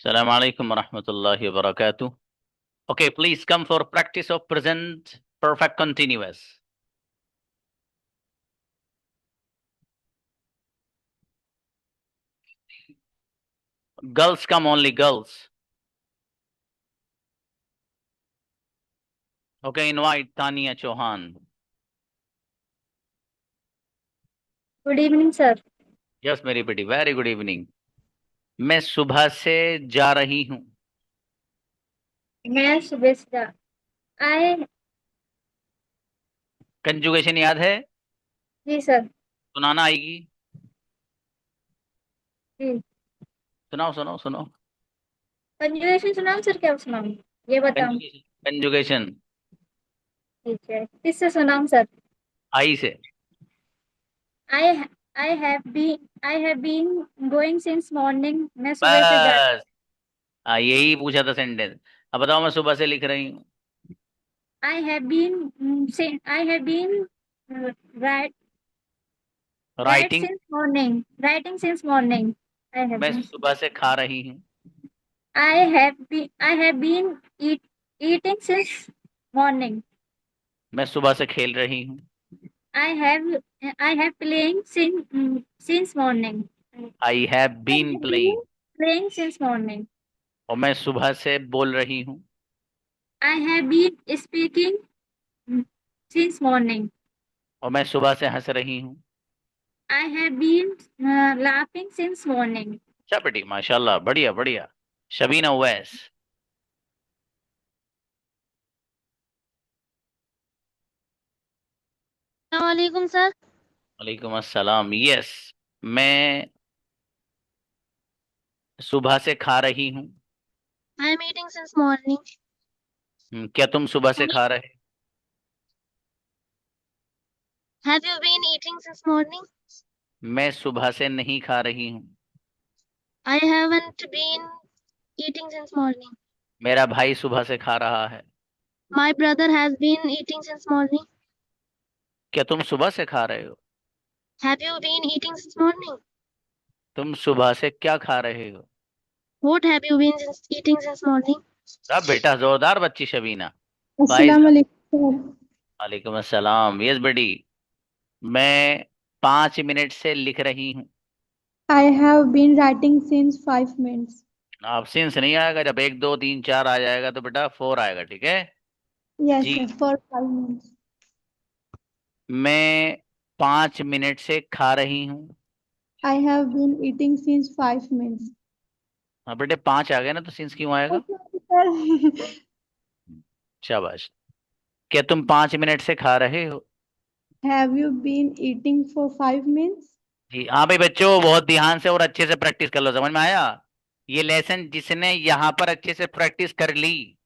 Assalamu alaikum wa rahmatullahi wa barakatuh. Okay, please come for practice of present perfect continuous. Girls come only girls. Okay, invite Tania Chauhan. Good evening sir. Yes, मेरी बेटी, very good evening. मैं सुबह से जा रही हूँ. मैं सुबह से आए। कंजुगेशन याद है? जी सर। सुनाना आएगी? जी। सुनाओ सुनाओ सुनाओ. कंजुगेशन सुनाऊं सर, क्या सुनाऊं ये बताऊं? Conjugation conjugation. ठीक है, किससे सुनाऊं sir? I say. I I have been going since morning. मैं सुबह से जा। बस. हाँ, यही पूछा था सेंटेंस. अब बताओ, मैं सुबह से लिख रही हूँ. I have been right writing. Writing since morning. I have मैं बीन सुबह से खा रही हूँ. I have been eating since morning. मैं सुबह से खेल रही हूँ. I have I have playing since morning. I have I been have playing. been playing since morning. और मैं सुबह से बोल रही हूँ. I have been speaking since morning. और मैं सुबह से हंस रही हूँ. I have been laughing since morning. अच्छा बेटी, माशाल्लाह, बढ़िया बढ़िया. शबीना उवैस. वालेकुम सर। वालेकुम अस्सलाम. यस. मैं सुबह से खा रही हूँ. I am eating since morning. क्या तुम सुबह से खा रहे? Have you been eating since morning? मैं सुबह से नहीं खा रही हूँ. I haven't been eating since morning. मेरा भाई सुबह से खा रहा है. My brother has been eating since morning. क्या तुम सुबह से खा रहे हो? Have you been eating since morning? तुम सुबह से क्या खा रहे हो? What have you been eating since morning? अब बेटा, जोरदार बच्ची शबीना. भाई अस्सलाम साहब. वालेकुम। वालेकुम अस्सलाम. यस बेटी. मैं 5 मिनट से लिख रही हूँ. I have been writing since 5 minutes. अब सिंस नहीं आएगा. जब 1 2 3 4 आ जाएगा तो बेटा 4 आएगा, ठीक है? यस जी. Sir, for 5 minutes. मैं 5 मिनट से खा रही हूँ. I have been eating since 5 minutes. हाँ बेटे, 5 आ गया ना, तो सिंस क्यों आएगा? सर, शाबाश. क्या तुम 5 मिनट से खा रहे हो? Have you been eating for 5 minutes? जी हाँ भाई बच्चों, बहुत ध्यान से और अच्छे से प्रैक्टिस कर लो. समझ में आया? ये लेसन जिसने यहाँ पर अच्छे से प्रैक्टिस कर ली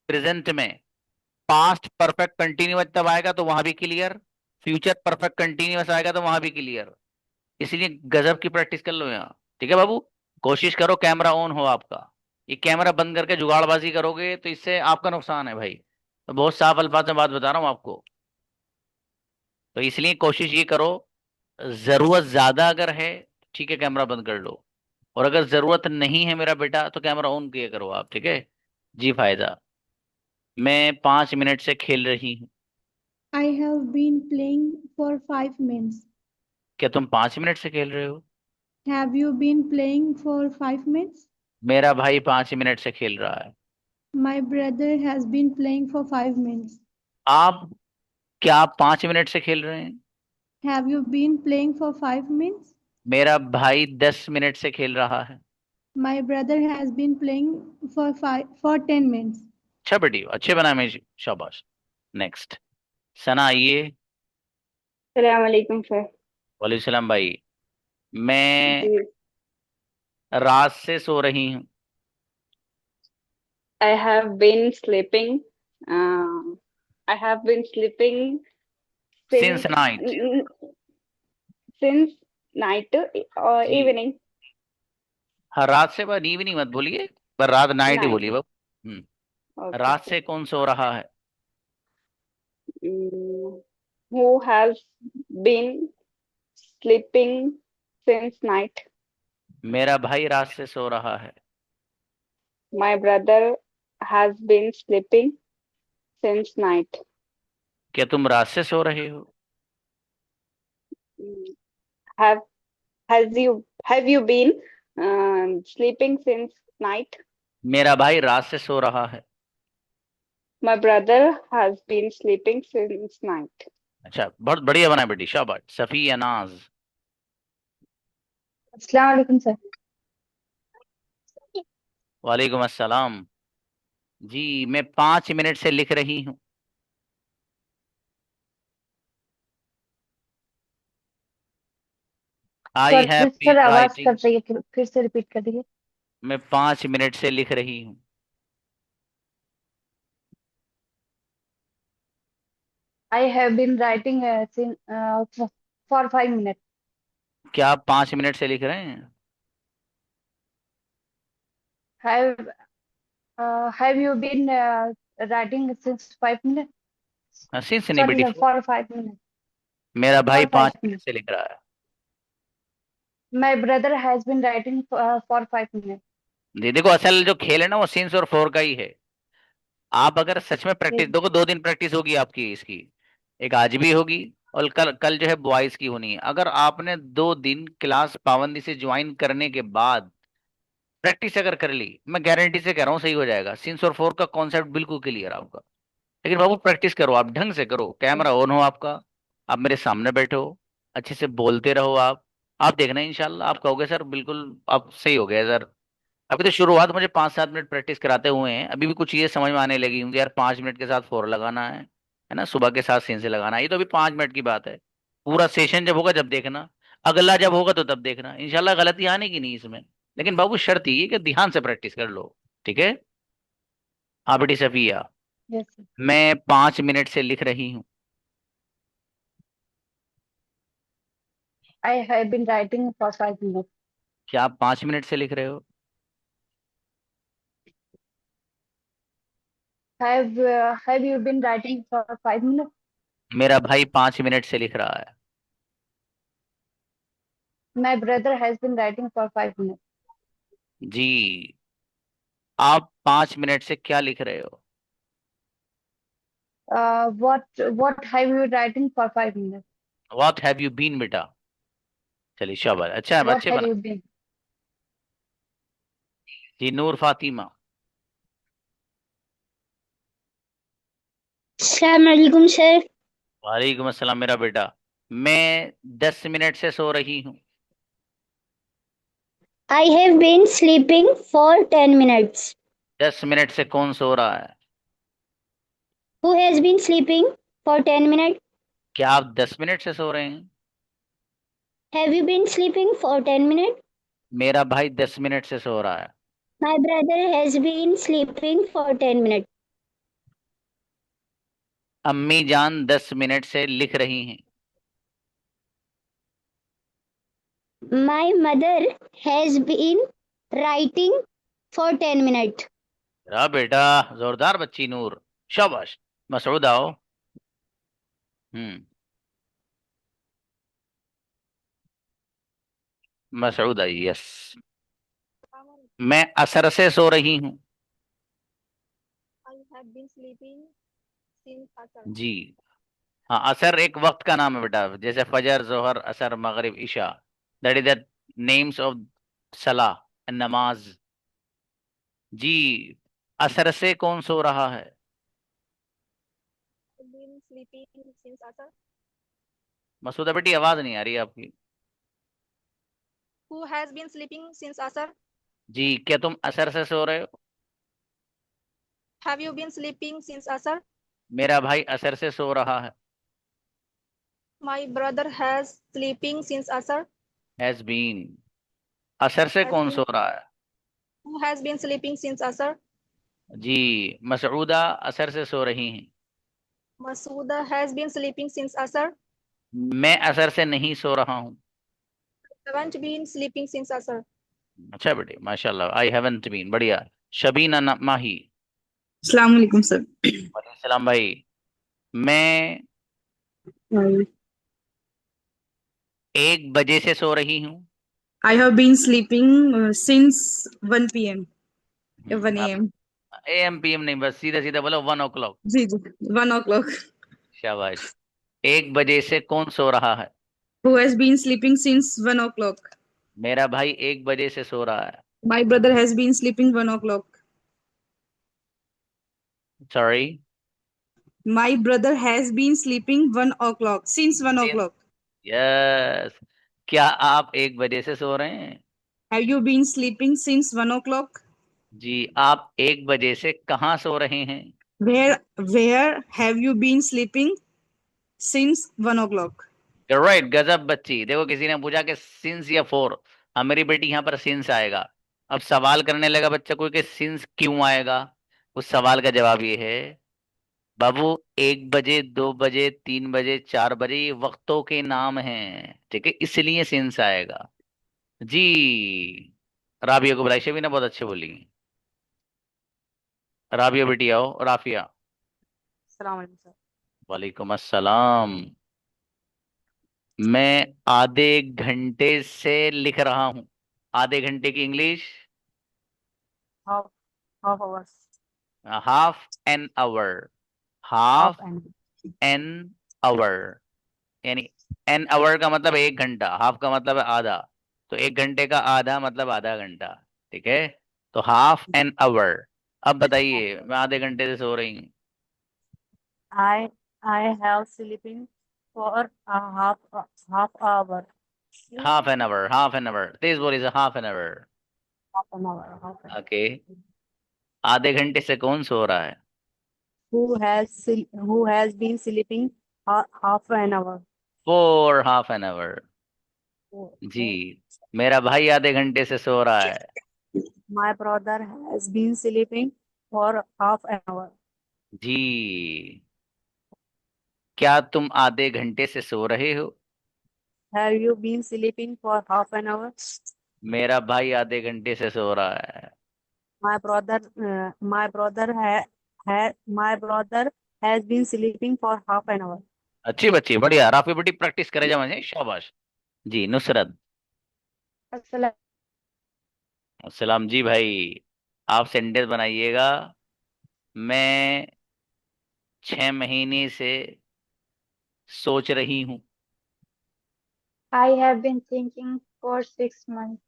प्रेजेंट में, पास्ट परफेक्ट कंटिन्यूअस तब आएगा तो वहां भी क्लियर, फ्यूचर परफेक्ट कंटिन्यूअस आएगा तो वहां भी क्लियर. इसलिए गजब की प्रैक्टिस कर लो यहाँ. ठीक है बाबू? कोशिश करो कैमरा ऑन हो आपका. ये कैमरा बंद करके जुगाड़बाजी करोगे तो इससे आपका नुकसान है भाई. तो बहुत साफ अल्फाज में बात बता रहा हूँ आपको. तो इसलिए कोशिश ये करो, जरूरत ज्यादा अगर है, ठीक है, कैमरा बंद कर लो. और अगर जरूरत नहीं है मेरा बेटा, तो कैमरा ऑन किया करो आप, ठीक है? जी फायदा. मैं 5 मिनट से खेल रही हूँ. I have been playing for 5 minutes. क्या तुम 5 मिनट से खेल रहे हो? Have you been playing for 5 minutes? मेरा भाई 5 मिनट से खेल रहा है. My brother has been playing for 5 minutes. आप, क्या आप 5 मिनट से खेल रहे हैं? Have you been playing for 5 minutes? मेरा भाई 10 मिनट से खेल रहा है. My brother has been playing for 10 minutes. अच्छा बेटी, अच्छे बना मैं. शाबाश. नेक्स्ट. सना आइए. सलाम अलैकुम सर। वालेकुम सलाम भाई. मैं जी। रात से सो रही हूँ. I have been sleeping. I have been sleeping since since night. Since night और जी. इवनिंग। हाँ, रात से पर इवनिंग मत बोलिए, पर रात नाइट ही नाइट। बोलिए बाबू. ओके रात सर। से कौन सो रहा है? Who has been sleeping since night. मेरा भाई रात से सो रहा है. My brother has been sleeping since night. क्या तुम रात से सो रहे हो? Mm, Have have you been sleeping since night? मेरा भाई रात से सो रहा है। My brother has been sleeping since night. अच्छा, बहुत बढ़िया बना बेटी, शाबाश। सफी अनाज। अस्सलाम वालेकुम सर। वालेकुम अस्सलाम। जी, मैं 5 मिनट से लिख रही हूँ। I have sir been sir आवाज राइटिंग। कट रही है, फिर से रिपीट कर दीजिए। मैं 5 मिनट से लिख रही हूँ। I have been writing for 5 minute. क्या आप 5 मिनट से लिख रहे हैं? Have have you been writing since 5 minute? Since नहीं सॉरी बेटी, सर, फॉर 5 मिनट। मेरा भाई फॉर फाइव 5 मिनट मिनट से लिख रहा है। My brother has been writing for 5 minute. देखो, असल जो खेल है ना वो सिंस और फोर का ही है। आप अगर सच में प्रैक्टिस, देखो 2 दिन प्रैक्टिस होगी आपकी इसकी। एक आज भी होगी, और कल कल जो है बॉयज की होनी है। अगर आपने 2 दिन क्लास पाबंदी से ज्वाइन करने के बाद प्रैक्टिस अगर कर ली, मैं गारंटी से कह रहा हूँ सही हो जाएगा। सिंस और फोर का कॉन्सेप्ट बिल्कुल क्लियर आपका। लेकिन बाबू प्रैक्टिस करो, आप ढंग से करो, कैमरा ऑन हो आपका, आप मेरे सामने बैठे हो, अच्छे से बोलते रहो आप देखना इंशाल्लाह आप कहोगे सर बिल्कुल आप सही हो गए सर। अभी तो शुरुआत मुझे 5-7 मिनट प्रैक्टिस कराते हुए हैं, अभी भी कुछ ये समझ में आने लगी हूँ कि यार 5 मिनट के साथ फोर लगाना है ना, सुबह के साथ सीन से लगाना है। ये तो अभी 5 मिनट की बात है। पूरा सेशन जब होगा जब देखना, अगला जब होगा तो तब देखना इंशाल्लाह। गलती आने की नहीं इसमें, लेकिन बाबू शर्त ये है कि ध्यान से प्रैक्टिस कर लो। ठीक है? हाँ बेटी सफिया, यस सर। मैं 5 मिनट से लिख रही हूँ। I have been writing for 5 minute. क्या आप 5 मिनट से लिख रहे हो? Have you been writing for 5 minute? मेरा भाई 5 मिनट से लिख रहा है। My brother has been writing for 5 minute. जी, आप 5 मिनट से क्या लिख रहे हो? What have you writing for 5 minute? What have you been बेटा। चलिए शाबाश, अच्छा है, व्हाट अच्छे हैव बना। You been? जी, नूर फातिमा। अस्सलाम वालेकुम सर। वालेकुम अस्सलाम मेरा बेटा। मैं 10 मिनट से सो रही हूँ। I have been sleeping for 10 minutes. 10 minute से कौन सो रहा है? Who has been sleeping for 10 minutes? क्या आप 10 मिनट से सो रहे हैं? Have you been sleeping for 10 minutes? मेरा भाई 10 मिनट से सो रहा है। My brother has been sleeping for 10 minutes. अम्मी जान 10 मिनट से लिख रही हैं। My mother has been writing for 10 minutes. बेटा जोरदार बच्ची नूर, शाबाश। मसऊद आओ। हम्म, मसऊद आई, यस। मैं असर से सो रही हूँ। I have been sleeping since Asar. जी हाँ, असर एक वक्त का नाम है बेटा, जैसे फजर, जोहर, असर, मगरिब, इशा। That is the names of सलाह, नमाज। जी, असर से कौन सो रहा है? I've been sleeping since Asar. मसूदा बेटी आवाज नहीं आ रही है आपकी। Who has been sleeping since Asar? जी, क्या तुम असर से सो रहे हो? Have you been sleeping since Asar? मेरा भाई असर से सो रहा है। My brother has sleeping since Asar. Has been, असर से Has कौन been सो रहा है? who has been sleeping since Asar? जी, मसऊदा असर से सो रही हैं। Masuda has been sleeping since Asar. मैं असर से नहीं सो रहा हूँ। Haven't been sleeping since Asar. अच्छा बेटे, माशाल्लाह। आई हैवंट बीन, बढ़िया। शबीना माही। अस्सलाम वालेकुम सर। वालेकुम सलाम भाई। मैं 1 बजे से सो रही हूँ। I have been sleeping since 1 p.m. 1 आप AM। AM PM नहीं, बस सीधा सीधा बोलो 1 o'clock। जी जी, 1 o'clock। शाबाश। 1 बजे से कौन सो रहा है? Who has been sleeping since 1 o'clock? मेरा भाई 1 बजे से सो रहा है। My brother has been sleeping 1 o'clock. Sorry. My brother has been sleeping 1 o'clock since 1 o'clock. Yes. क्या आप 1 बजे से सो रहे हैं? Have you been sleeping since 1 o'clock? जी। आप 1 बजे से कहाँ सो रहे हैं? Where have you been sleeping since 1 o'clock? Right, गजब बच्ची। देखो किसी ने पूछा कि सिंस या फोर, हाँ मेरी बेटी यहाँ पर सिंस आएगा। अब सवाल करने लगा बच्चा कोई कि सिंस क्यों आएगा। उस सवाल का जवाब ये है बाबू, 1 बजे, 2 बजे, 3 बजे, 4 बजे ये वक्तों के नाम हैं, ठीक है, इसलिए सिंस आएगा। जी। राबिया को बुलाई, शबीना बहुत अच्छे बोली। राबिया बेटी आओ, राफिया। अस्सलाम वालेकुम सर। वालेकुम अस्सलाम। मैं आधे घंटे से लिख रहा हूं। आधे घंटे की English? Half half hours. Half an hour. Half half and an hour, यानी एन आवर का मतलब 1 घंटा, हाफ का मतलब है आधा। तो 1 घंटे का आधा मतलब आधा घंटा, ठीक है। तो हाफ एन आवर। अब बताइए, मैं आधे घंटे से सो रही हूँ। I I have sleeping for a half hour. Half an hour, half an hour, तेज बोली से half an hour. Half an hour. Half an hour. Okay. आधे घंटे से कौन सो रहा है? Who has been sleeping half an hour? For half an hour. जी। Okay. मेरा भाई आधे घंटे से सो रहा है। My brother has been sleeping for half an hour. जी। क्या तुम आधे घंटे से सो रहे हो? Have you been sleeping for half an hour? मेरा भाई आधे घंटे से सो रहा है। My brother has been sleeping for half an hour. अच्छी बच्ची, बढ़िया। राफी बेटी प्रैक्टिस करे जा मुझे, शाबाश। जी। नुसरत। अस्सलाम। सलाम जी भाई। आप सेंटेंस बनाइएगा। मैं 6 महीने से सोच रही हूँ। I have been thinking for 6 months.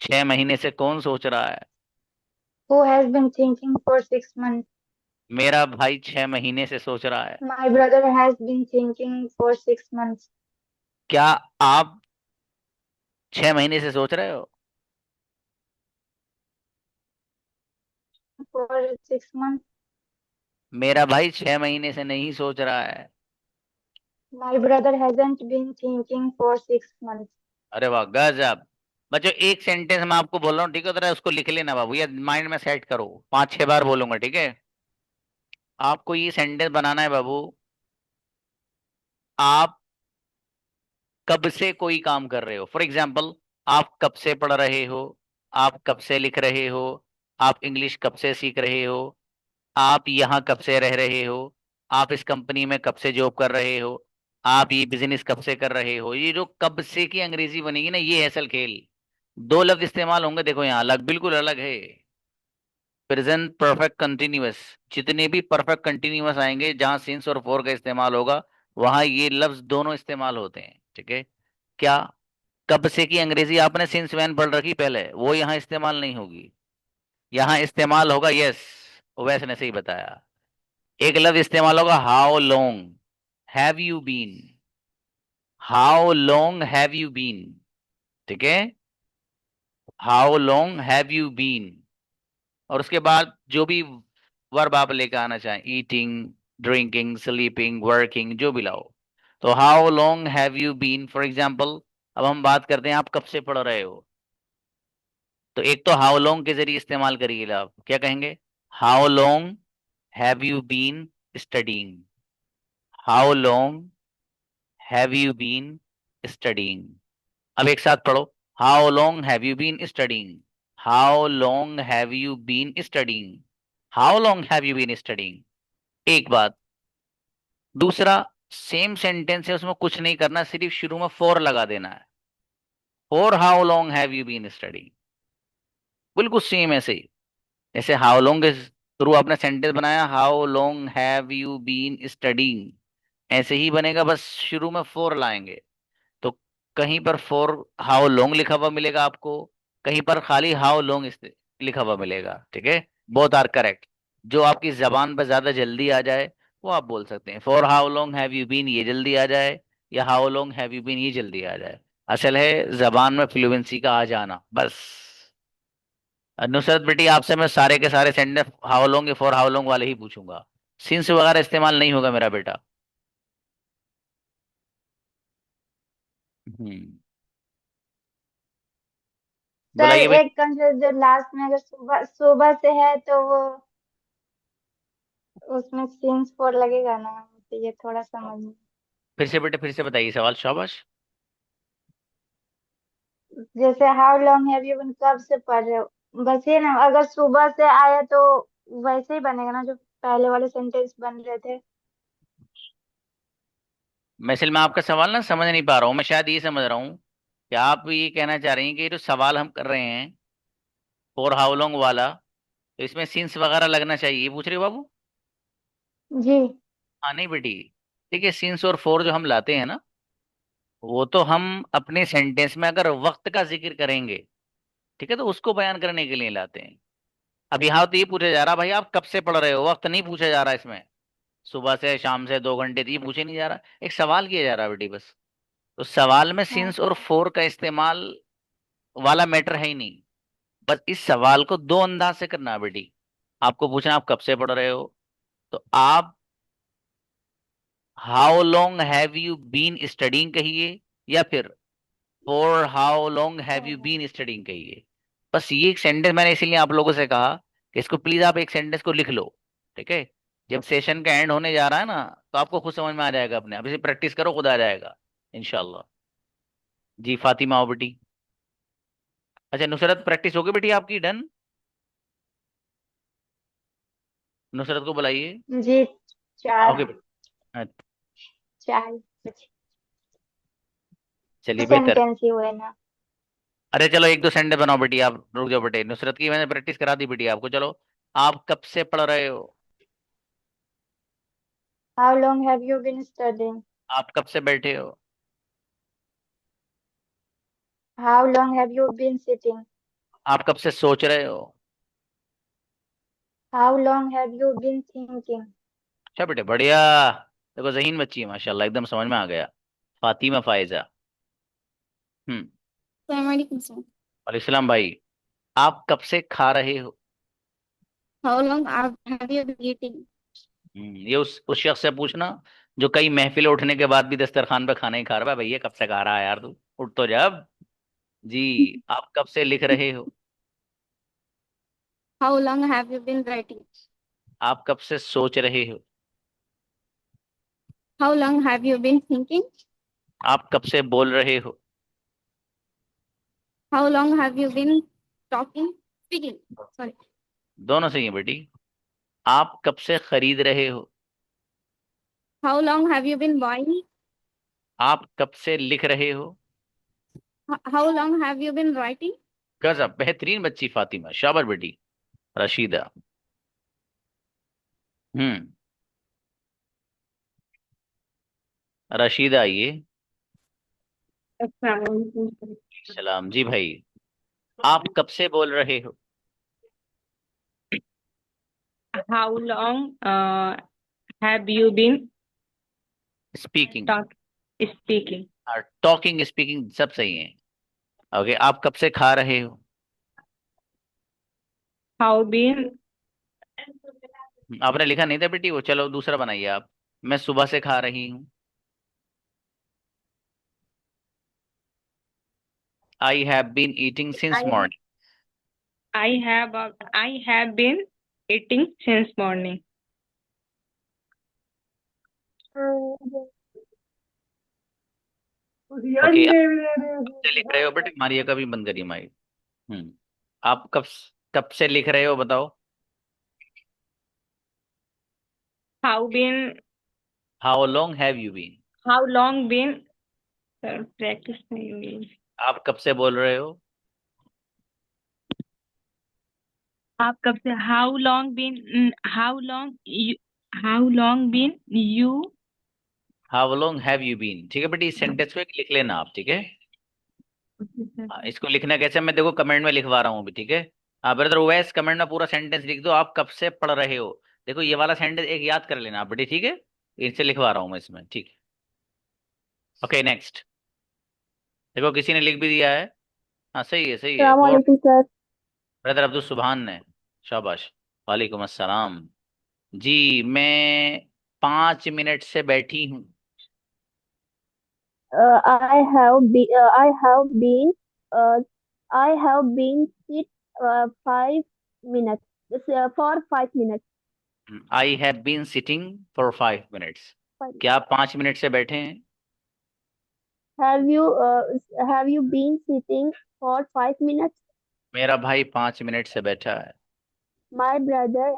6 महीने से कौन सोच रहा है? Who has been thinking for 6 months? मेरा भाई 6 महीने से सोच रहा है। My brother has been thinking for 6 months. क्या आप 6 महीने से सोच रहे हो? For 6 months. मेरा भाई 6 महीने से नहीं सोच रहा है। My brother hasn't been thinking for 6 months. अरे वाह, गजब। बच्चों एक सेंटेंस मैं आपको बोल रहा हूँ, ठीक है, तो उसको लिख लेना बाबू, या माइंड में सेट करो। 5-6 बार बोलूंगा, ठीक है। आपको ये सेंटेंस बनाना है बाबू। आप कब से कोई काम कर रहे हो, फॉर एग्जाम्पल, आप कब से पढ़ रहे हो, आप कब से लिख रहे हो, आप इंग्लिश कब से सीख रहे हो, आप यहाँ कब से रह रहे हो, आप इस कंपनी में कब से जॉब कर रहे हो, आप ये बिजनेस कब से कर रहे हो। ये जो कब से की अंग्रेजी बनेगी ना, ये है असल खेल। 2 लफ्ज इस्तेमाल होंगे, देखो यहाँ अलग, बिल्कुल अलग है। प्रेजेंट परफेक्ट कंटिन्यूअस, जितने भी परफेक्ट कंटिन्यूअस आएंगे जहां सिंस और फॉर का इस्तेमाल होगा, वहां ये लफ्ज दोनों इस्तेमाल होते हैं, ठीक है। क्या कब से की अंग्रेजी आपने सिंस वैन पढ़ रखी पहले, वो यहाँ इस्तेमाल नहीं होगी। यहाँ इस्तेमाल होगा, यस, वैसे ने सही बताया। एक लफ्ज इस्तेमाल होगा, how long have you been. How long have you been, ठीक है। How long have you been. और उसके बाद जो भी वर्ब आप लेकर आना चाहें, ईटिंग, ड्रिंकिंग, स्लीपिंग, वर्किंग, जो भी लाओ। तो how long have you been, for example. अब हम बात करते हैं आप कब से पढ़ रहे हो। तो एक तो हाउ लॉन्ग के जरिए इस्तेमाल करिए, आप क्या कहेंगे? How long have you been studying. How long have you been studying. अब एक साथ पढ़ो, how long have you been studying. How long have you been studying. How long have you been studying. एक बात। दूसरा, सेम सेंटेंस है, उसमें कुछ नहीं करना, सिर्फ शुरू में फॉर लगा देना है। For how long have you been studying, बिल्कुल सेम ऐसे ही। जैसे हाउ लॉन्ग के थ्रू आपने सेंटेंस बनाया, how long have you been studying, ऐसे ही बनेगा, बस शुरू में फोर लाएंगे। तो कहीं पर फोर हाउ लॉन्ग लिखा हुआ मिलेगा आपको, कहीं पर खाली हाउ लॉन्ग लिखा हुआ मिलेगा। ठीक है, बोथ आर करेक्ट। जो आपकी जबान पर ज्यादा जल्दी आ जाए वो आप बोल सकते हैं। For how long have you been ये जल्दी आ जाए, या how long have you been ये जल्दी आ जाए। असल है जबान में फ्लुएंसी का आ जाना बस। नुसरत बेटी, आपसे मैं सारे के सारे सेंटेंस हाउ लॉन्ग या फॉर हाउ लॉन्ग वाले ही पूछूंगा, सिंस वगैरह इस्तेमाल नहीं होगा मेरा बेटा। हम्म। सर बताइए भाई। एक कंसेप्ट जो लास्ट में अगर सुबह सुबह से है तो वो उसमें सिंस फोर लगेगा ना, तो ये थोड़ा समझ में। फिर से बेटे, फिर से बताइए सवाल, शाबाश। जैसे how long have you been, कब से पढ़ रहे हो, बस ये ना, अगर सुबह से आया तो वैसे ही बनेगा ना जो पहले वाले सेंटेंस बन रहे थे। मैं असल में आपका सवाल ना समझ नहीं पा रहा हूँ। मैं शायद ये समझ रहा हूँ कि आप ये कहना चाह रही हैं कि ये जो सवाल हम कर रहे हैं फॉर हाउ लॉन्ग वाला, तो इसमें सिंस वगैरह लगना चाहिए, ये पूछ रहे हो बाबू? जी। हाँ नहीं बेटी, ठीक है, सिंस और फॉर जो हम लाते हैं ना, वो तो हम अपने सेंटेंस में अगर वक्त का जिक्र करेंगे, ठीक है, तो उसको बयान करने के लिए लाते हैं। अब यहाँ तो ये पूछा जा रहा भाई आप कब से पढ़ रहे हो, वक्त नहीं पूछा जा रहा इसमें। सुबह से शाम से 2 घंटे, तो ये पूछे नहीं जा रहा, एक सवाल किया जा रहा है बेटी बस। तो सवाल में हाँ। सिंस और फोर का इस्तेमाल वाला मैटर है ही नहीं। बस इस सवाल को दो अंदाज से करना है बेटी। आपको पूछना आप कब से पढ़ रहे हो, तो आप how long have you been studying कहिए, या फिर for how long have you been studying कहिए। बस ये एक सेंटेंस मैंने इसीलिए आप लोगों से कहा कि इसको प्लीज आप एक सेंटेंस को लिख लो। ठीक है, जब सेशन का एंड होने जा रहा है ना, तो आपको खुद समझ में आ जाएगा, अपने आप इसे प्रैक्टिस करो, खुद आ जाएगा इंशाल्लाह। जी फातिमा आओ बेटी। अच्छा नुसरत, प्रैक्टिस हो गई बेटी आपकी, डन? नुसरत को बुलाइए। जी। चार। ओके बेटी। चार चलिए बेहतर। सेंटेंस ही हुए ना। अरे चलो एक दो सेंटेंस बनाओ बेटी, आप रुक जाओ बेटे, नुसरत की मैंने प्रैक्टिस करा दी बेटी आपको। चलो, आप कब से पढ़ रहे हो? How long have you been studying. आप कब से बैठे हो? How long have you been sitting. आप कब से सोच रहे हो? How long have you been thinking. अच्छा बेटे बढ़िया। देखो जहीन बच्ची है माशाल्लाह, एकदम समझ में आ गया। फातिमा फायजा। हम्म। Assalamualaikum, sir. वालेकुम भाई। आप कब से खा रहे हो? How long have you been eating? ये उस शख्स से पूछना जो कई महफिल उठने के बाद भी दस्तरखान पे खाना ही खा रहा है। भैया कब से खा रहा है यार तू, उठ तो जा अब। जी। आप कब से लिख रहे हो? How long have you been writing? आप कब से सोच रहे हो? How long have you been thinking? आप कब से बोल रहे हो? How long have you been talking? Speaking. Sorry. दोनों सही है बेटी। आप कब से खरीद रहे हो? How long have you been buying? आप कब से लिख रहे हो? How long have you been writing? गजब, बेहतरीन बच्ची फातिमा, शाबाश बेटी। रशीदा। हम्म। रशीदा आइए। सलाम जी भाई। आप कब से बोल रहे हो? How long have you been speaking. talk speaking? Talking speaking सब सही है। ओके, आप कब से खा रहे हो? How been आपने लिखा नहीं था बेटी वो, चलो दूसरा बनाइए आप। मैं सुबह से खा रही हूँ। I have been eating since I morning. I have been eating since morning. Okay, आप कब से लिख रहे हो बेटे? मारिया का भी बंद करिए माइक। हम्म। आप कब से लिख रहे हो बताओ? How been how long have you been? how long been practice नहीं हुई. आप कब से बोल रहे हो? आप कब से how long been you how long have you been, ठीक है बेटी, इस सेंटेंस को एक लिख लेना आप, ठीक है। इसको लिखना कैसे, मैं देखो कमेंट में लिखवा रहा हूँ अभी, ठीक है। हाँ ब्रदर वैस, कमेंट में पूरा सेंटेंस लिख दो, आप कब से पढ़ रहे हो। देखो ये वाला सेंटेंस एक याद कर लेना आप बेटी, ठीक है। इनसे लिखवा रहा हूँ मैं इसमें, ठीक है। Okay next. देखो किसी ने लिख भी दिया है। हाँ सही है, सही है, गॉड। सलामकुम सर। ब्रदर अब्दुल सुभान ने, शाबाश। वालेकुम अस्सलाम। जी मैं 5 मिनट से बैठी हूँ। I have been uh, I have been sit 5 minutes for 5 minutes. I have been sitting for 5 minutes. क्या आप 5 मिनट से बैठे हैं? Have you been sitting for 5 minutes? मेरा भाई 5 मिनट से बैठा है। My brother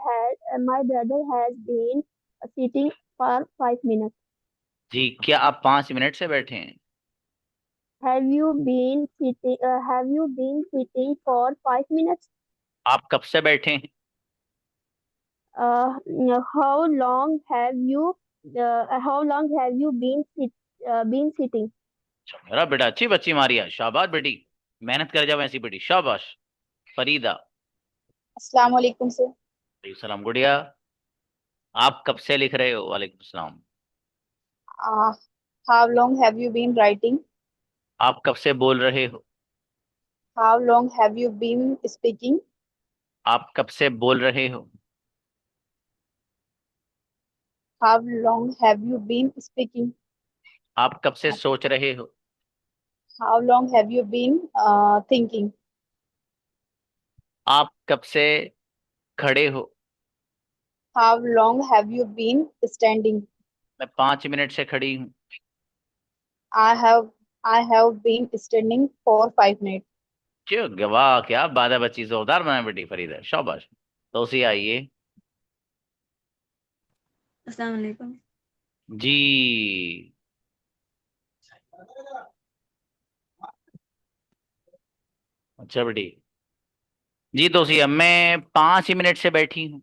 has been sitting for 5 minutes. जी क्या आप 5 मिनट से बैठे हैं? Have you been sitting for 5 minutes? आप कब से बैठे हैं? Uh, how long have you been sitting? अच्छा, मेरा बेटा अच्छी बच्ची मारिया, शाबाश बेटी, मेहनत कर जाओ ऐसी बेटी, शाबाश। फरीदा। अस्सलाम वालेकुम सर। वालेकुम सलाम गुड़िया। आप कब से लिख रहे हो? वालेकुम सलाम। How long have you been writing? आप कब से बोल रहे हो? How long have you been speaking? आप कब से बोल रहे हो? How long have you been speaking? आप कब से सोच रहे हो? How long have you been thinking? आप कब से खड़े हो? How long have you been standing? मैं 5 मिनट से खड़ी हूँ। I have been standing for 5 minutes. क्यों, वाह क्या बात है बच्ची, जोरदार बनाए बेटी फरीदा, शाबाश। तो उसी आइए। अस्सलाम वालेकुम। जी अच्छा बेटी। जी तो उसी, मैं 5 मिनट से बैठी हूँ।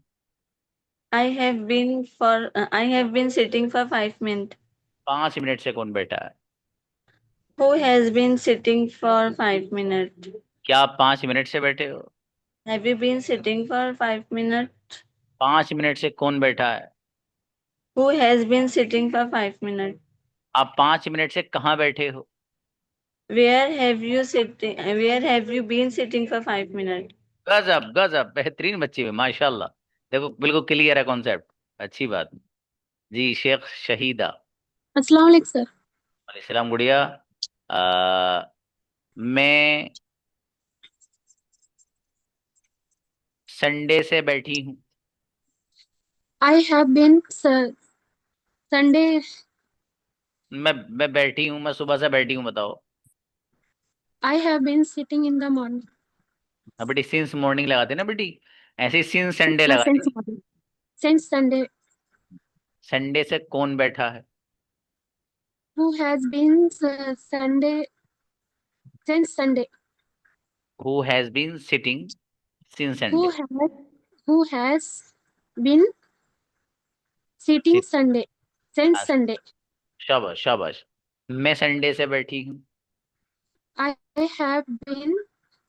I have been sitting for 5 minutes. 5 minute से कौन बैठा है? Who has been sitting for 5 minutes? क्या आप 5 मिनट से बैठे हो? Have you been sitting for 5 minutes? 5 minute से कौन बैठा है? Who has been sitting for 5 minutes? आप 5 मिनट से कहाँ बैठे हो? Where have you been sitting for 5 minutes? गजब गजब, बेहतरीन बच्ची है माशाल्लाह। देखो बिल्कुल क्लियर है कॉन्सेप्ट, अच्छी बात। जी शेख शहीदा। अस्सलाम वालेकुम सर। वालेकुम गुड़िया। मैं संडे से बैठी हूँ। I have been Sunday. मैं बैठी हूँ, मैं सुबह से बैठी हूँ, बताओ। I have been sitting in the morning. हाँ बेटी, सिंस मॉर्निंग लगाते ना बेटी, ऐसे ही सिंस संडे हाँ, लगा since दी। morning. Since Sunday. संडे से कौन बैठा है? Who has been Sunday since Sunday? Who has been sitting since Who Sunday. has who has been sitting Sunday since Sunday? शाबाश शाबाश। मैं संडे से बैठी हूँ। I have been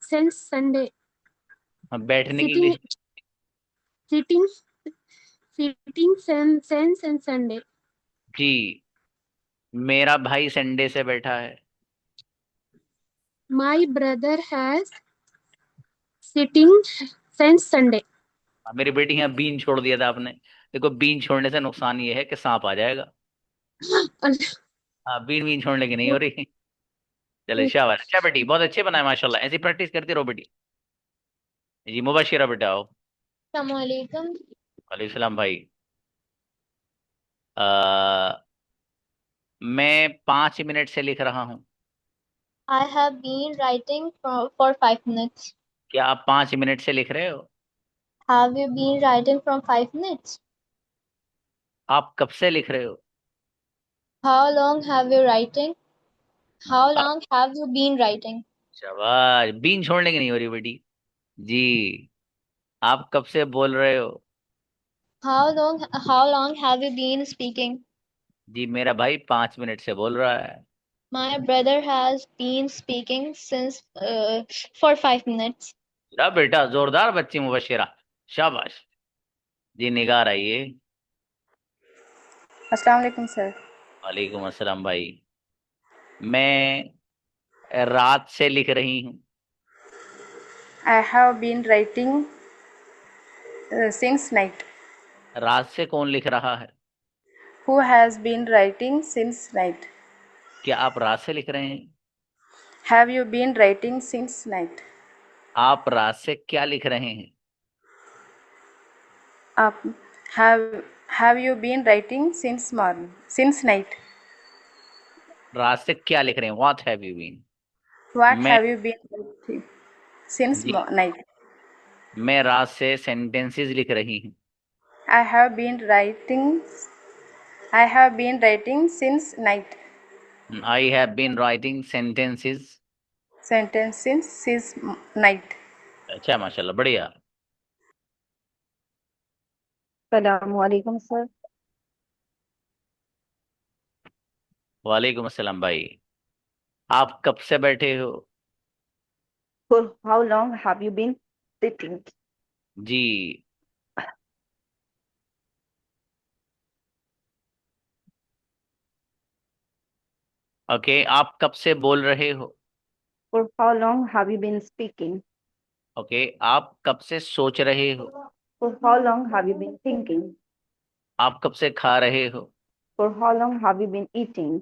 since Sunday हाँ, बैठने की sitting English. sitting since and Sunday. जी मेरा भाई संडे से बैठा है। My brother has sitting since Sunday. हाँ, मेरी बेटी यहाँ बीन छोड़ दिया था आपने। देखो बीन छोड़ने से नुकसान ये है कि सांप आ जाएगा। हाँ बीन बीन छोड़ने की नहीं हो रही। चलो शाबाश, अच्छा बेटी बहुत अच्छे बनाए माशाल्लाह, ऐसी प्रैक्टिस करती रहो बेटी। जी मुबशिरा बेटा आओ। Assalamualaikum. वालेकुम सलाम भाई। आ, मैं 5 मिनट से लिख रहा हूँ। I have been writing for 5 minutes. क्या आप 5 मिनट से लिख रहे हो? Have you been writing from 5 minutes? आप कब से लिख रहे हो? How long have you writing? How आप long have you been writing? शाबाश, बीन छोड़ने की नहीं हो रही बेटी। जी आप कब से बोल रहे हो? How long have you been speaking? जी मेरा भाई 5 मिनट से बोल रहा है। My brother has been speaking since for 5 minutes. जा बेटा, जोरदार बच्ची मुबशिरा, शाबाश। जी निगार आइए। अस्सलाम वालेकुम सर। वालेकुम अस्सलाम भाई। मैं रात से लिख रही हूँ। I have been writing since night. रात से कौन लिख रहा है? Who has been writing since night? क्या आप रात से लिख रहे हैं? Have you been writing since night? आप रात से क्या लिख रहे हैं? Up. Have you been writing since morning? Since night? रात से क्या लिख रहे हैं? What have you been? What मैं have you been writing since ji night? मैं रात से सेंटेंसेस लिख रही हूँ। I have been writing. I have been writing since night. I have been writing sentences. Sentences since night. अच्छा माशाल्लाह, बढ़िया। अस्सलाम वालेकुम सर। वालेकुम अस्सलाम भाई। आप कब से बैठे हो? For how long have you been sitting? जी ओके। आप कब से बोल रहे हो? For how long have you been speaking? Okay. आप कब से सोच रहे हो? For how long have you been thinking? आप कब से खा रहे हो? For how long have you been eating?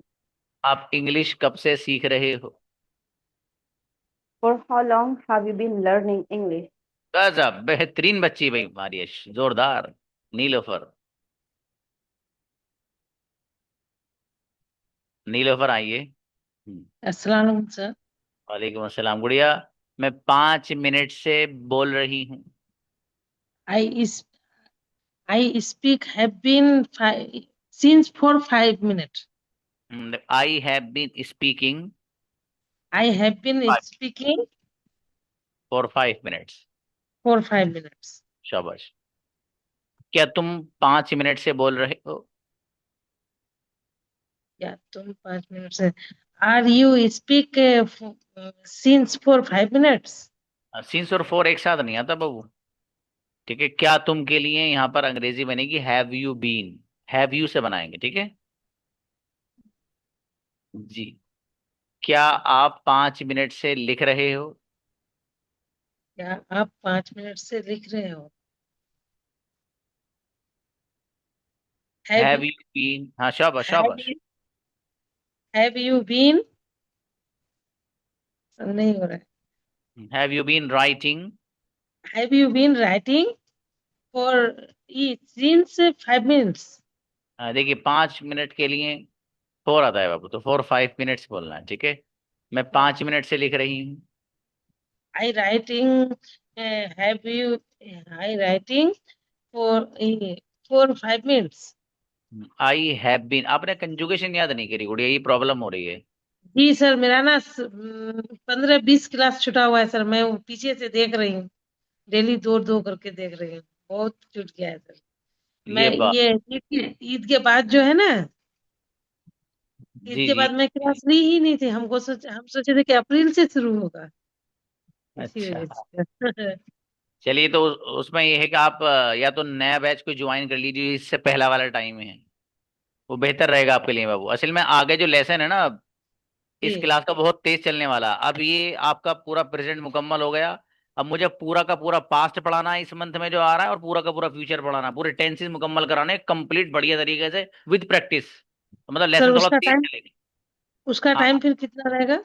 आप इंग्लिश कब से सीख रहे हो? For how long have you been learning English? गजब, बेहतरीन बच्ची भाई, मारियश, जोरदार। नीलोफर, नीलोफर आइए। अस्सलाम वालेकुम सर। वालेकुम अस्सलाम गुड़िया। मैं 5 मिनट से बोल रही हूँ। I is I speak have been since for 5 minutes. I have been speaking I have been speaking for 5 minutes. for 5 minutes. शाबाश। क्या तुम 5 मिनट से बोल रहे हो? या तुम 5 मिनट से Are you speak since for 5 minutes? Since और फॉर एक साथ नहीं आता बाबू। ठीक है, क्या तुम के लिए यहाँ पर अंग्रेजी बनेगी have you been. Have you से बनाएंगे, ठीक है जी। क्या आप 5 मिनट से लिख रहे हो? क्या आप 5 मिनट से लिख रहे हो? Have you been. हाँ शाबाश शाबाश। Have you been? नहीं हो रहा है। Have you been writing? Have you been writing for since 5 minutes? देखिए 5 मिनट के लिए फोर आता है बाबू, तो 4 5 मिनट्स बोलना है, ठीक है। मैं 5 मिनट से लिख रही हूँ। I writing have you I writing for 5 minutes. I have been. आपने कंजुगेशन याद नहीं करी गुड़िया, ये प्रॉब्लम हो रही है। जी सर, मेरा ना 15-20 क्लास छुटा हुआ है सर। मैं वो पीछे से देख रही हूँ, डेली 2-2 करके देख रही हूँ। बहुत छूट गया है सर। मैं ये बात। ये ईद के बाद जो है ना, ईद जी के जी। बाद मैं क्लास ली ही नहीं थी। हम सोचे थे कि अप्रैल से शुरू होगा, इसी अच्छा, वजह से। चलिए तो उसमें ये है कि आप या तो नया बैच को ज्वाइन कर लीजिए, इससे पहला वाला टाइम है, वो बेहतर रहेगा आपके लिए बाबू। असल में आगे जो लेसन है ना, इस जी क्लास का बहुत तेज चलने वाला। अब ये आपका पूरा प्रेजेंट मुकम्मल हो गया। अब मुझे पूरा का पूरा पास्ट पढ़ाना है इस मंथ में जो आ रहा है, और पूरा का पूरा फ्यूचर पढ़ाना है। पूरे टेंसेस मुकम्मल कराने कंप्लीट बढ़िया तरीके से विद प्रैक्टिस। तो मतलब सर, लेसन थोड़ा तेज चलेगा। उसका हाँ टाइम फिर कितना रहेगा?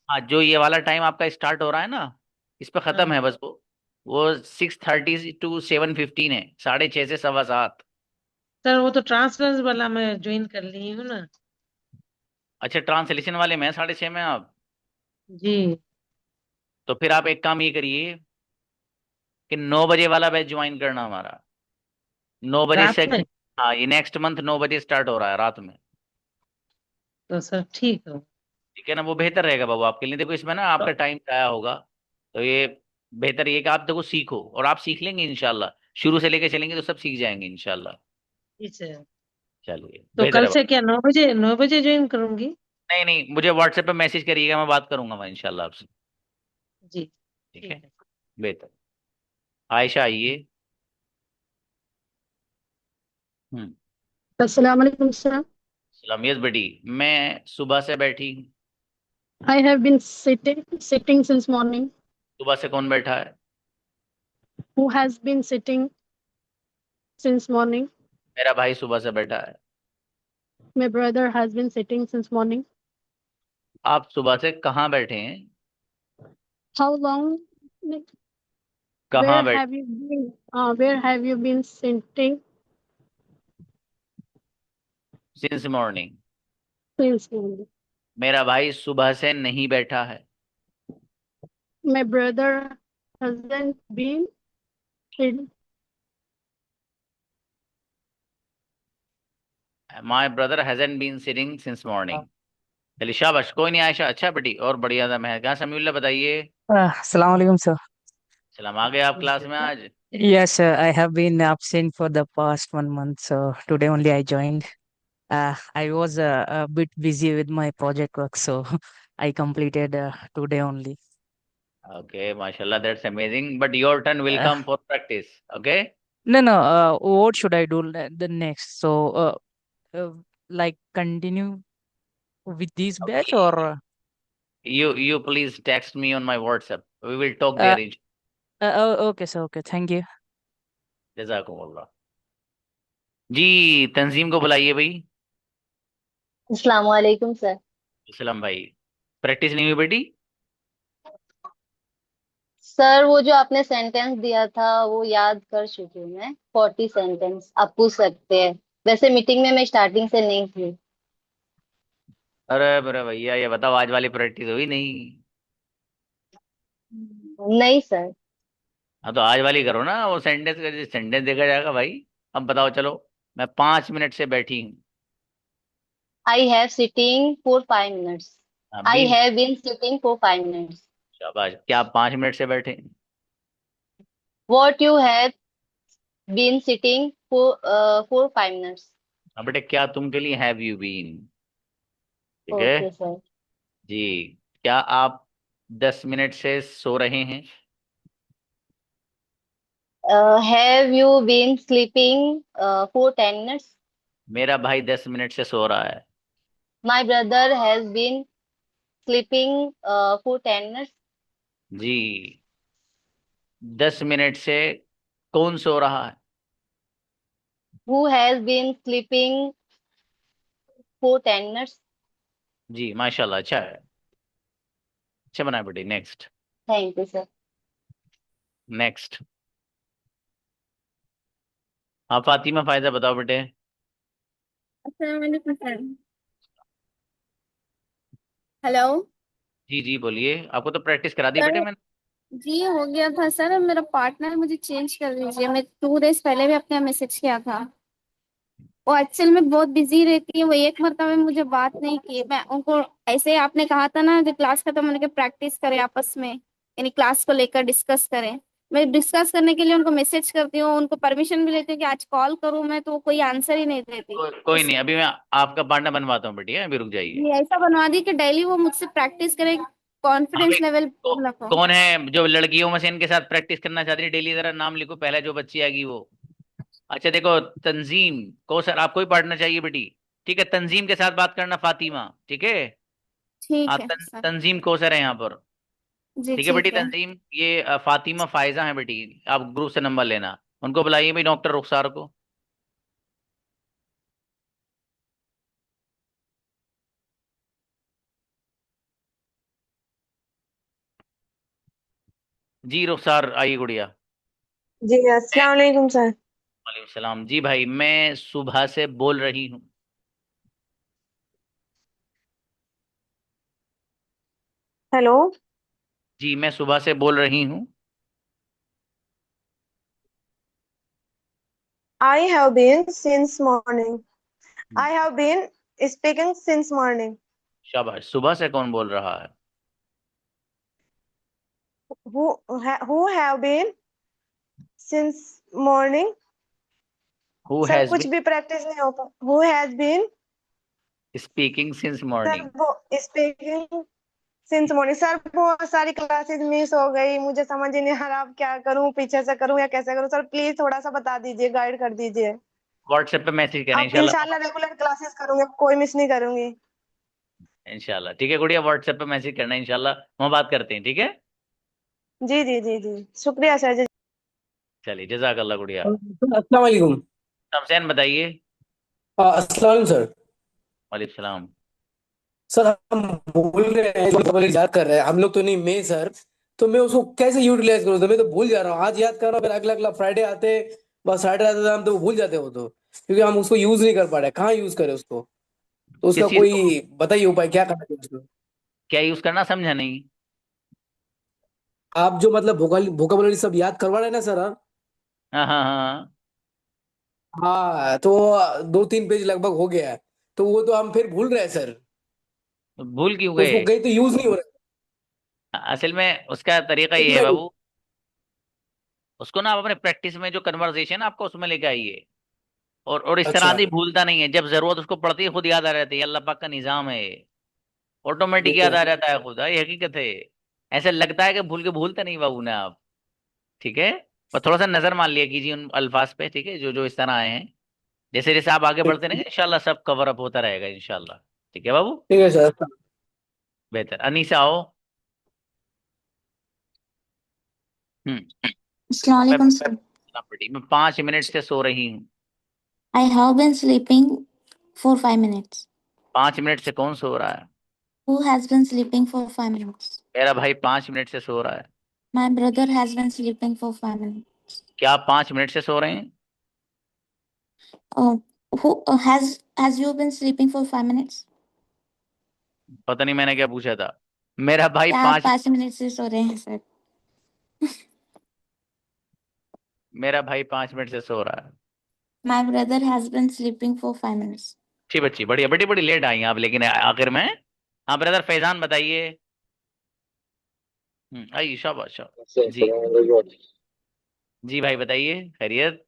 हाँ, जो ये वाला टाइम आपका स्टार्ट हो रहा है ना, इस पे खत्म हाँ है बस। वो 6:30 to 7:15 है, 6:30 से 7:15। सर, वो तो ट्रांसफर वाला मैं ज्वाइन कर ली हूँ ना। अच्छा, ट्रांसलेशन वाले में 6:30 में आप। जी तो फिर आप एक काम ये करिए कि 9 बजे वाला बैच ज्वाइन करना हमारा। 9 बजे रात से। में। हाँ, ये नेक्स्ट मंथ 9 बजे स्टार्ट हो रहा है रात में। तो सर ठीक है। ठीक है ना, वो बेहतर रहेगा बाबू आपके लिए। देखो इसमें ना आपका टाइम आया होगा, तो ये बेहतर ये कि आप देखो सीखो, और आप सीख लेंगे इंशाल्लाह। शुरू से लेके चलेंगे तो सब सीख जाएंगे इंशाल्लाह। ठीक है। चलिए तो बेहतर कल है। से क्या 9 बजे, 9 बजे ज्वाइन करूंगी? नहीं नहीं, मुझे व्हाट्सएप पे मैसेज करिएगा, मैं बात करूंगा मैं इंशाल्लाह आपसे। जी ठीक ठीक है, है। बेहतर। आयशा आइए। हम्म। अस्सलाम वालेकुम सर। सलाम, यस बेटी। मैं सुबह से बैठी हूँ। I have been sitting since morning. सुबह से कौन बैठा है? Who has been sitting since morning? मेरा भाई सुबह से बैठा है। My brother has been sitting since morning. आप सुबह से कहाँ बैठे हैं? How long? कहाँ बैठे? Where have you been sitting since morning. since morning? मेरा भाई सुबह से नहीं बैठा है। My brother hasn't been sitting. My brother hasn't been sitting since morning. चलिए शाबाश, कोई नहीं आयशा, अच्छा बेटी, और बढ़िया था। मैं कहाँ, समीउल्लाह बताइए। Assalamu alaikum, sir. सलाम, आ गए आप क्लास में आज? Yes, sir. I have been absent for the past 1 month, so today only I joined. I was a bit busy with my project work, so I completed today only. Okay, माशाल्लाह, that's amazing, but your turn will Uh, come for practice. Okay. no, no. What should I do the next? So, uh, like continue with this batch or? You please text me on my WhatsApp. We will talk Uh, there in okay, sir. Okay, thank you. जज़ाकुमुल्लाह। जी, तंजीम को बुलाइए भाई। अस्सलाम वालेकुम sir. सलाम भाई। Practice नहीं हुई बेटी? सर वो जो आपने सेंटेंस दिया था वो याद कर चुकी हूँ मैं, 40 सेंटेंस आप पूछ सकते हैं। वैसे मीटिंग में मैं स्टार्टिंग से नहीं थी। अरे मेरे भैया, ये बताओ, आज वाली प्रैक्टिस हुई नहीं? नहीं सर। हाँ तो आज वाली करो ना, वो सेंटेंस सेंटेंस देखा जाएगा भाई। अब बताओ, चलो। मैं 5 मिनट से बैठी हूँ। I have sitting for 5 minutes. हाँ, I been. Have been sitting for 5 minutes. शाबाश, क्या आप 5 मिनट से बैठे? What you have been sitting for 5 minutes. हाँ बेटे, क्या तुम के लिए हैव यू बीन? ठीक है ओके सर। जी। क्या आप 10 मिनट से सो रहे हैं? Have you been sleeping for 10 minutes. मेरा भाई 10 मिनट से सो रहा है। My brother has been sleeping for 10 minutes. जी। 10 मिनट से कौन सो रहा है? Who has been sleeping for 10 minutes. जी माशाल्लाह, अच्छा है। अच्छा बना बेटे। Next. Thank you sir. Next. हाँ फातिमा फायदा बताओ बेटे। अस्सलाम वालेकुम सर। हेलो जी जी बोलिए, आपको तो प्रैक्टिस करा दी बेटे सर। मैंने। जी हो गया था सर, मेरा पार्टनर मुझे चेंज कर दीजिए। मैं 2 डेज पहले भी अपने मैसेज किया था। वो एक्चुअल में बहुत बिजी रहती है, वो एक मरतबा मुझे बात नहीं की। मैं उनको ऐसे ही आपने कहा था ना, जो क्लास खत्म होने के प्रैक्टिस करें आपस में, यानी क्लास को लेकर डिस्कस करें। मैं डिस्कस करने के लिए उनको मैसेज करती हूँ, उनको परमिशन भी लेती हूँ कि आज कॉल करूँ मैं, तो वो कोई आंसर ही नहीं देती। कोई नहीं, अभी मैं आपका पार्टनर बनवाता हूँ बेटी, अभी रुक जाइए। ये ऐसा बनवा दी कि डेली वो मुझसे प्रैक्टिस करे, अभी कॉन्फिडेंस लेवल रखो। कौन है जो लड़कियों में से इनके साथ प्रैक्टिस करना चाहती है? डेली जरा नाम लिखो, पहले जो बच्ची आएगी वो। अच्छा देखो, तंजीम को सर आपको ही पार्टनर चाहिए बेटी। ठीक है, तंजीम के साथ बात करना फातिमा, ठीक है। हाँ, ठीक है सर। तंजीम को सर है यहाँ पर। जी ठीक है बेटी ठीक है। तंजीम, ये फातिमा फायजा है बेटी। आप ग्रुप से नंबर लेना, उनको बुलाइए भाई, डॉक्टर रुखसार को। जी रुखसार आइए गुड़िया। जी अस्सलाम वालेकुम सर। वालेकुम सलाम। जी भाई, मैं सुबह से बोल रही हूँ। हेलो। जी मैं सुबह से बोल रही हूँ। I have been since morning. I have been speaking since morning. शाबाश, सुबह से कौन बोल रहा है? who have been since morning. Who sir has कुछ भी प्रैक्टिस नहीं हो पा. Who has been. Been speaking since sir morning. वो स्पीकिंग सिंस मॉर्निंग. सर बहुत सारी क्लासेस मिस हो गई, मुझे समझ ही नहीं आ रहा अब क्या करूं, पीछे से करूं या कैसे करूं. सर प्लीज थोड़ा सा बता दीजिए, गाइड कर दीजिए. व्हाट्सएप पे मैसेज करें अब इंशाल्लाह. इंशाल्लाह रेगुलर क्लासेस करूंगी, कोई मिस नहीं करूंगी. इंशाल्लाह ठीक है गुड़िया, व्हाट्सएप पे मैसेज करना इंशाल्लाह, हम बात करते हैं ठीक है. जी जी जी जी, शुक्रिया सर जी. चलिए जज़ाकल्लाह गुड़िया. अस्सलाम वालेकुम. शमसैन बताइए. अस्सलाम वालेकुम सर. वालेकुम सलाम. सर हम भूल रहे हैं, जो खबर याद कर रहे हैं हम लोग तो नहीं, मैं सर. तो मैं उसको कैसे यूटिलाइज करूँ? तो मैं तो भूल जा रहा हूँ, आज याद कर रहा हूँ, फिर अगला अगला फ्राइडे आते, बस फ्राइडे आते हम तो भूल जाते हो, तो क्योंकि हम उसको यूज नहीं कर पा रहे. कहाँ यूज करें उसको? तो उसका किस चीज को? कोई बताइए उपाय, क्या करना चाहिए उसको? क्या यूज करना, समझा नहीं. आप जो मतलब वोकाबुलरी सब याद करवा रहे हैं ना सर. हाँ हाँ हाँ हाँ. हाँ, तो 2-3 पेज लगभग हो गया है, तो वो तो हम फिर भूल रहे हैं सर. तो भूल क्यों तो उसको गए? कहीं तो यूज नहीं हो रहा असल में उसका तरीका ये है है. बाबू, उसको ना आप अपने प्रैक्टिस में जो कन्वर्सेशन आपको उसमें लेके आइए. और इस तरह अच्छा, आदमी भूलता नहीं है, जब जरूरत उसको पड़ती है खुद याद आ जाती है. अल्लाह पाक का निजाम है ये, ये ऑटोमेटिक तो याद है. आ जाता है खुद. ये हकीकत है. ऐसे लगता है कि भूलते नहीं बाबू ने आप. ठीक है. पर थोड़ा सा नजर मान लिया कीजिए उन अल्फाज पे, ठीक है, जो जो इस तरह आए हैं. जैसे जैसे आप आगे बढ़ते रहेंगे इंशाल्लाह सब कवर अप होता रहेगा इंशाल्लाह. ठीक है बाबू. ठीक है सर. बेहतर. अनीसा आओ. हम्म. Assalamu मैं alaikum, sir. बेटी मैं 5 मिनट से सो रही हूँ. I have been sleeping for 5 minutes. 5 minute से कौन सो रहा है? Who has been sleeping for 5 minutes? मेरा भाई 5 मिनट से सो रहा है. My brother has been sleeping for 5 minutes. क्या आप 5 मिनट से सो रहे हैं? Uh, who has you been sleeping for 5 minutes? पता नहीं मैंने क्या पूछा था. मेरा भाई क्या आप 5 5 मिनट से सो रहे हैं सर? मेरा भाई 5 मिनट से सो रहा है. My brother has been sleeping for 5 minutes. अच्छी बच्ची, बढ़िया बेटी, बड़ी लेट आई हैं आप लेकिन आखिर में. हाँ ब्रदर फैजान बताइए. आई शाबाश शाबाश. जी जी भाई बताइए, खैरियत?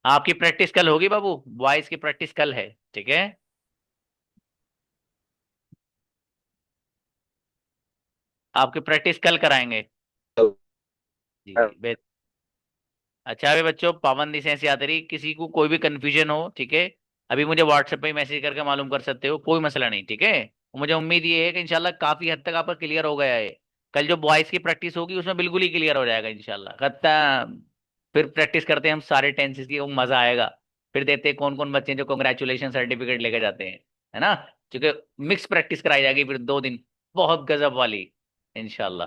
आपकी प्रैक्टिस कल होगी बाबू, वॉइस की प्रैक्टिस कल है. ठीक है. आपकी प्रैक्टिस कल कराएंगे. जी जी. अच्छा अभी बच्चों पाबंदी से ऐसी आती रही, किसी को कोई भी कंफ्यूजन हो ठीक है, अभी मुझे व्हाट्सएप पे मैसेज करके मालूम कर सकते हो, कोई मसला नहीं. ठीक है. मुझे उम्मीद ये है कि इंशाल्लाह काफी हद तक आपका क्लियर हो गया है. कल जो बॉयज की प्रैक्टिस होगी उसमें बिल्कुल ही क्लियर हो जाएगा इंशाल्लाह खत्म. फिर प्रैक्टिस करते हैं हम सारे टेंसेस की, वो मजा आएगा. फिर देखते हैं कौन कौन बच्चे हैं जो कॉन्ग्रेचुलेशन सर्टिफिकेट लेके जाते हैं, है ना. क्योंकि मिक्स प्रैक्टिस कराई जाएगी फिर 2 दिन, बहुत गजब वाली इंशाल्लाह.